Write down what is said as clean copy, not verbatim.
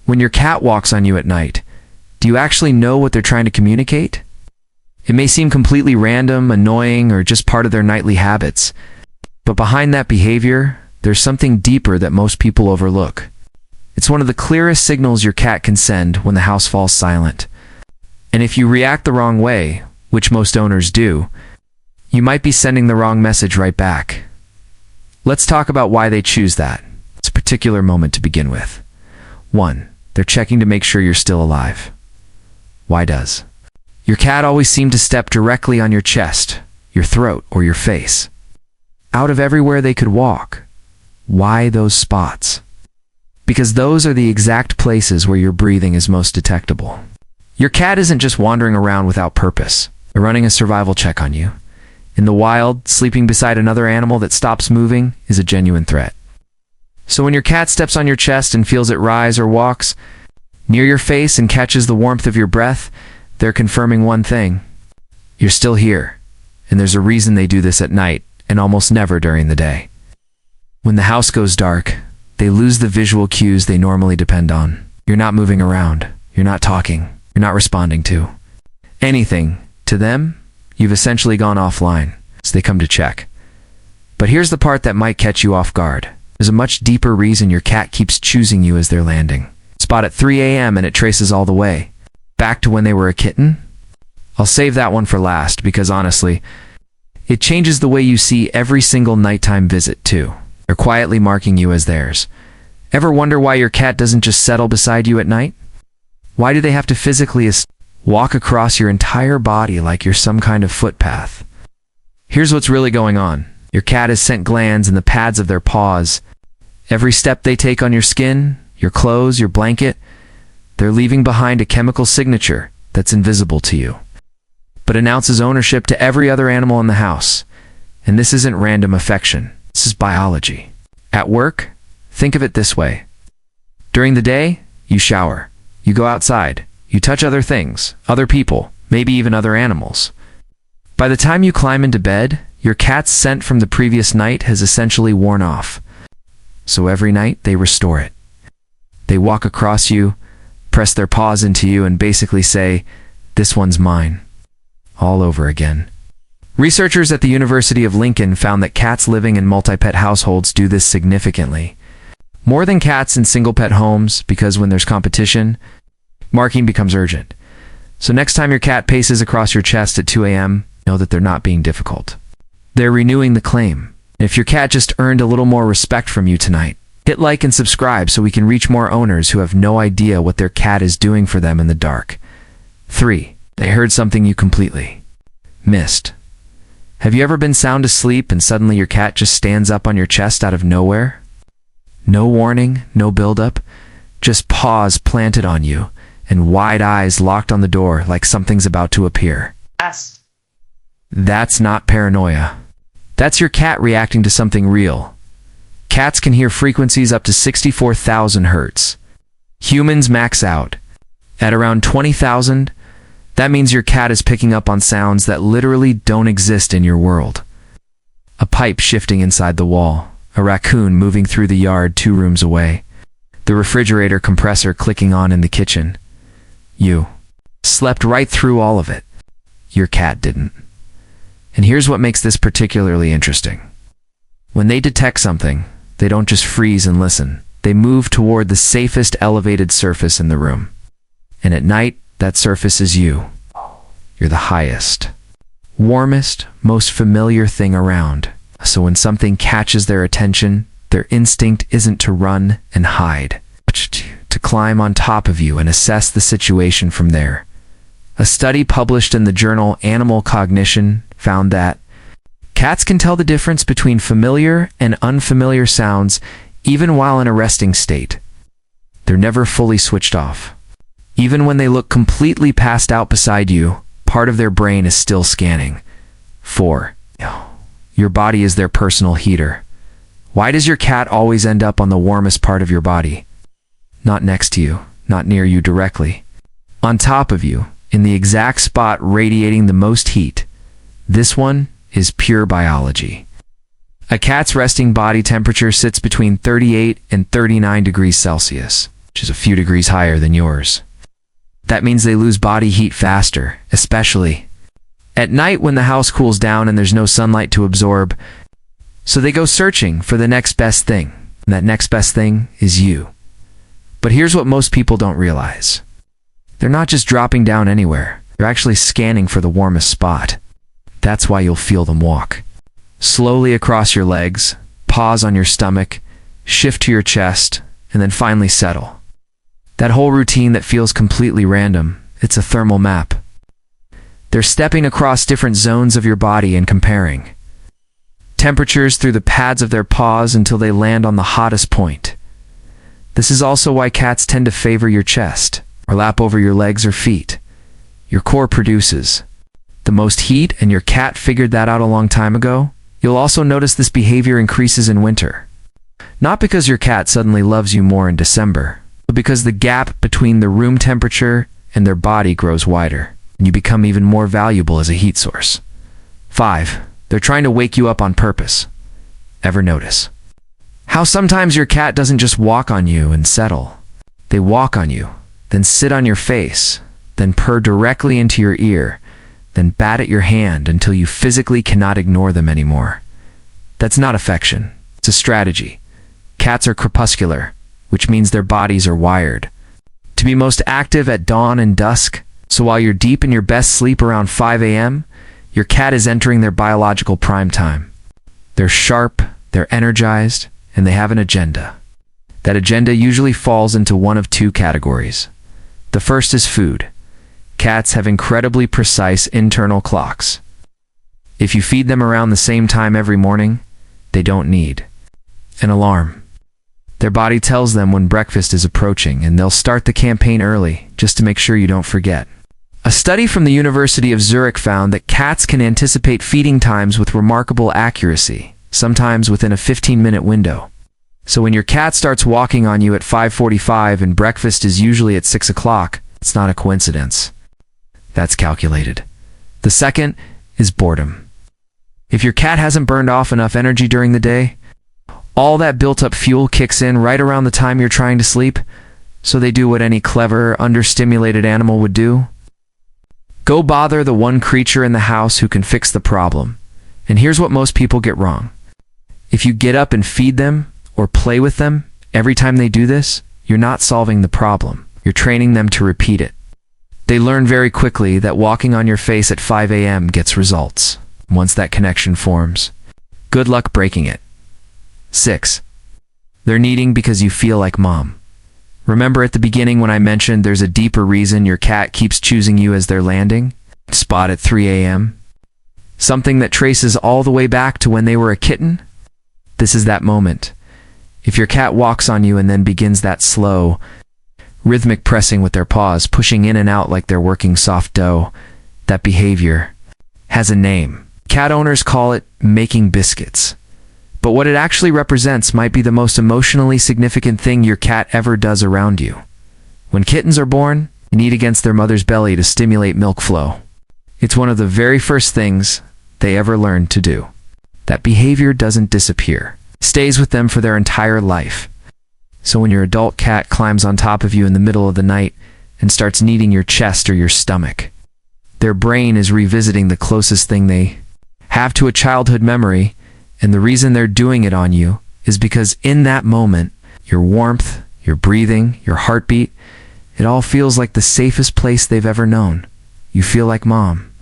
When your cat walks on you at night, do you actually know what they're trying to communicate? It may seem completely random, annoying, or just part of their nightly habits, but behind that behavior, there's something deeper that most people overlook. It's one of the clearest signals your cat can send when the house falls silent. And if you react the wrong way, which most owners do, you might be sending the wrong message right back. Let's talk about why they choose that. It's a particular moment to begin with. 1. They're checking to make sure you're still alive. Why does your cat always seem to step directly on your chest, your throat, or your face? Out of everywhere they could walk. Why those spots? Because those are the exact places where your breathing is most detectable. Your cat isn't just wandering around without purpose. They're running a survival check on you. In the wild, sleeping beside another animal that stops moving is a genuine threat. So when your cat steps on your chest and feels it rise or walks near your face and catches the warmth of your breath, they're confirming one thing. You're still here, and there's a reason they do this at night and almost never during the day. When the house goes dark, they lose the visual cues they normally depend on. You're not moving around. You're not talking. You're not responding to anything. To them, you've essentially gone offline, so they come to check. But here's the part that might catch you off guard. There's a much deeper reason your cat keeps choosing you as they're landing. Spot at 3 a.m. and it traces all the way back to when they were a kitten? I'll save that one for last because honestly, it changes the way you see every single nighttime visit too. They're quietly marking you as theirs. Ever wonder why your cat doesn't just settle beside you at night? Why do they have to physically walk across your entire body like you're some kind of footpath? Here's what's really going on. Your cat has scent glands in the pads of their paws. Every step they take on your skin, your clothes, your blanket, they're leaving behind a chemical signature that's invisible to you, but announces ownership to every other animal in the house. And this isn't random affection. This is biology. At work, think of it this way. During the day, you shower. You go outside. You touch other things, other people, maybe even other animals. By the time you climb into bed, your cat's scent from the previous night has essentially worn off. So every night, they restore it. They walk across you, press their paws into you, and basically say, "This one's mine," all over again. Researchers at the University of Lincoln found that cats living in multi-pet households do this significantly. More than cats in single-pet homes, because when there's competition, marking becomes urgent. So next time your cat paces across your chest at 2 a.m., know that they're not being difficult. They're renewing the claim. And if your cat just earned a little more respect from you tonight, hit like and subscribe so we can reach more owners who have no idea what their cat is doing for them in the dark. 3. They heard something you completely missed. Have you ever been sound asleep and suddenly your cat just stands up on your chest out of nowhere? No warning, no build-up, just paws planted on you and wide eyes locked on the door like something's about to appear. Yes. That's not paranoia. That's your cat reacting to something real. Cats can hear frequencies up to 64,000 hertz. Humans max out at around 20,000. That means your cat is picking up on sounds that literally don't exist in your world. A pipe shifting inside the wall, a raccoon moving through the yard 2 rooms away, the refrigerator compressor clicking on in the kitchen. You slept right through all of it. Your cat didn't. And here's what makes this particularly interesting. When they detect something, they don't just freeze and listen. They move toward the safest elevated surface in the room. And at night, that surface is you. You're the highest, warmest, most familiar thing around. So when something catches their attention, their instinct isn't to run and hide, but to climb on top of you and assess the situation from there. A study published in the journal Animal Cognition found that cats can tell the difference between familiar and unfamiliar sounds even while in a resting state. They're never fully switched off. Even when they look completely passed out beside you, part of their brain is still scanning. 4. Your body is their personal heater. Why does your cat always end up on the warmest part of your body? Not next to you, not near you directly. On top of you, in the exact spot radiating the most heat. This one is pure biology. A cat's resting body temperature sits between 38 and 39 degrees Celsius. which is a few degrees higher than yours. That means they lose body heat faster, especially at night when the house cools down and there's no sunlight to absorb. So they go searching for the next best thing, and that next best thing is you. But here's what most people don't realize. They're not just dropping down anywhere. They're actually scanning for the warmest spot. That's why you'll feel them walk slowly across your legs, pause on your stomach, shift to your chest, and then finally settle. That whole routine that feels completely random, it's a thermal map. They're stepping across different zones of your body and comparing temperatures through the pads of their paws until they land on the hottest point. This is also why cats tend to favor your chest, or lap over your legs or feet. Your core produces the most heat, and your cat figured that out a long time ago. You'll also notice this behavior increases in winter. Not because your cat suddenly loves you more in December, but because the gap between the room temperature and their body grows wider, and you become even more valuable as a heat source. 5. They're trying to wake you up on purpose. Ever notice how sometimes your cat doesn't just walk on you and settle? They walk on you, then sit on your face, then purr directly into your ear, then bat at your hand until you physically cannot ignore them anymore. That's not affection. It's a strategy. Cats are crepuscular, which means their bodies are wired to be most active at dawn and dusk. So while you're deep in your best sleep around 5 a.m., your cat is entering their biological prime time. They're sharp, they're energized, and they have an agenda. That agenda usually falls into one of two categories. The first is food. Cats have incredibly precise internal clocks. If you feed them around the same time every morning, they don't need an alarm. Their body tells them when breakfast is approaching, and they'll start the campaign early just to make sure you don't forget. A study from the University of Zurich found that cats can anticipate feeding times with remarkable accuracy, sometimes within a 15-minute window. So when your cat starts walking on you at 5:45 and breakfast is usually at 6 o'clock, it's not a coincidence. That's calculated. The second is boredom. If your cat hasn't burned off enough energy during the day, all that built-up fuel kicks in right around the time you're trying to sleep, so they do what any clever, understimulated animal would do. Go bother the one creature in the house who can fix the problem. And here's what most people get wrong. If you get up and feed them or play with them every time they do this, you're not solving the problem. You're training them to repeat it. They learn very quickly that walking on your face at 5 a.m. gets results. Once that connection forms, good luck breaking it. 6. They're needing because you feel like mom. Remember at the beginning when I mentioned there's a deeper reason your cat keeps choosing you as their landing spot at 3 a.m.? Something that traces all the way back to when they were a kitten? This is that moment. If your cat walks on you and then begins that slow, rhythmic pressing with their paws, pushing in and out like they're working soft dough, that behavior has a name. Cat owners call it making biscuits. But what it actually represents might be the most emotionally significant thing your cat ever does around you. When kittens are born, they knead against their mother's belly to stimulate milk flow. It's one of the very first things they ever learn to do. That behavior doesn't disappear. It stays with them for their entire life. So when your adult cat climbs on top of you in the middle of the night and starts kneading your chest or your stomach, their brain is revisiting the closest thing they have to a childhood memory, and the reason they're doing it on you is because in that moment, your warmth, your breathing, your heartbeat, it all feels like the safest place they've ever known. You feel like mom.